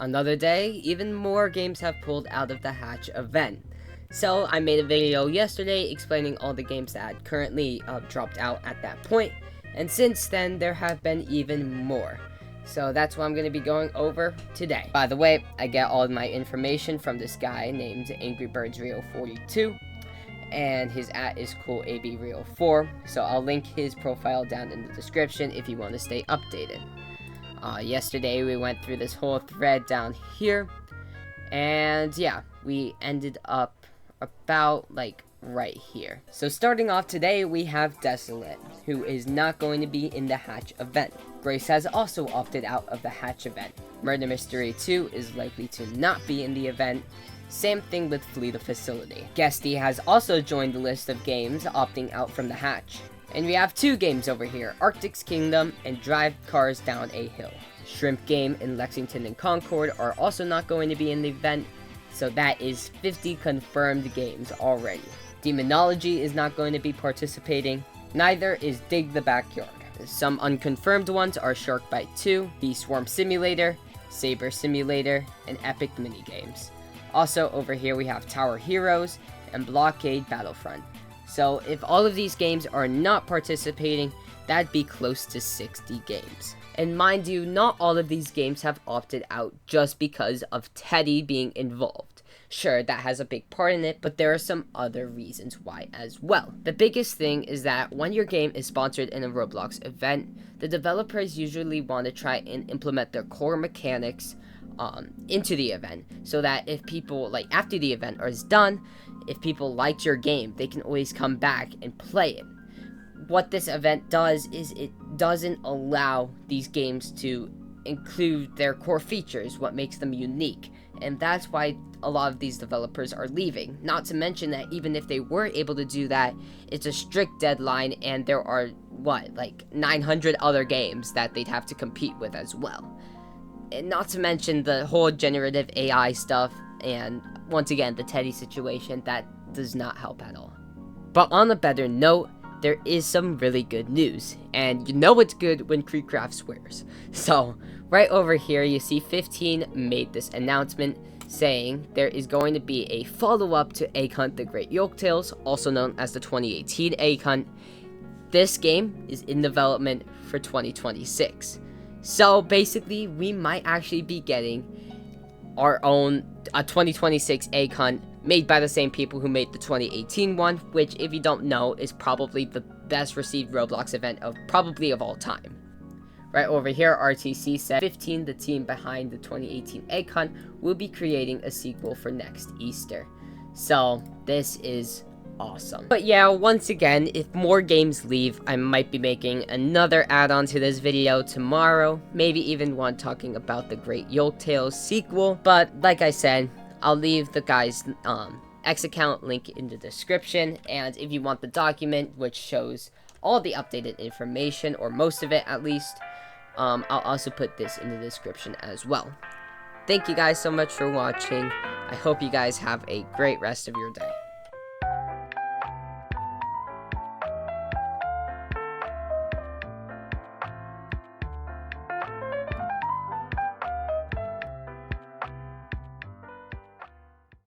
Another day, even more games have pulled out of the Hatch event. So I made a video yesterday explaining all the games that had currently dropped out at that point, and since then there have been even more. So that's what I'm going to be going over today. By the way, I get all of my information from this guy named AngryBirdsRio42, and his @ is CoolABRio4, so I'll link his profile down in the description if you want to stay updated. Yesterday we went through this whole thread down here, and yeah, we ended up about right here. So starting off today, we have Desolate, who is not going to be in the Hatch event. Grace has also opted out of the Hatch event. Murder Mystery 2 is likely to not be in the event. Same thing with Flee the Facility. Guesty has also joined the list of games opting out from the Hatch. And we have two games over here, Arctic's Kingdom and Drive Cars Down a Hill. Shrimp Game in Lexington and Concord are also not going to be in the event, so that is 50 confirmed games already. Demonology is not going to be participating, neither is Dig the Backyard. Some unconfirmed ones are Shark Bite 2, Bee Swarm Simulator, Saber Simulator, and Epic Minigames. Also over here we have Tower Heroes and Blockade Battlefront. So if all of these games are not participating, that'd be close to 60 games. And mind you, not all of these games have opted out just because of Teddy being involved. Sure, that has a big part in it, but there are some other reasons why as well. The biggest thing is that when your game is sponsored in a Roblox event, the developers usually want to try and implement their core mechanics into the event, so that if people, after the event is done, if people liked your game, they can always come back and play it. What this event does is it doesn't allow these games to include their core features, what makes them unique, and that's why a lot of these developers are leaving. Not to mention that even if they were able to do that, it's a strict deadline, and there are 900 other games that they'd have to compete with as well. And not to mention the whole generative AI stuff, and once again the Teddy situation, that does not help at all. But on a better note, there is some really good news, and you know it's good when Creekcraft swears. So right over here you see 15 made this announcement saying there is going to be a follow-up to Egg Hunt the Great Yolktales, also known as the 2018 Egg Hunt. This game is in development for 2026. So basically we might actually be getting our own 2026 Egg Hunt made by the same people who made the 2018 one, which, if you don't know, is probably the best received Roblox event of all time. Right over here, RTC said 15, the team behind the 2018 Egg Hunt, will be creating a sequel for next Easter. So this is awesome. But yeah, once again, if more games leave, I might be making another add-on to this video tomorrow, maybe even one talking about the Great Yolktales sequel. But like I said, I'll leave the guy's X account link in the description, and if you want the document which shows all the updated information, or most of it at least, I'll also put this in the description as well. Thank you guys so much for watching. I hope you guys have a great rest of your day.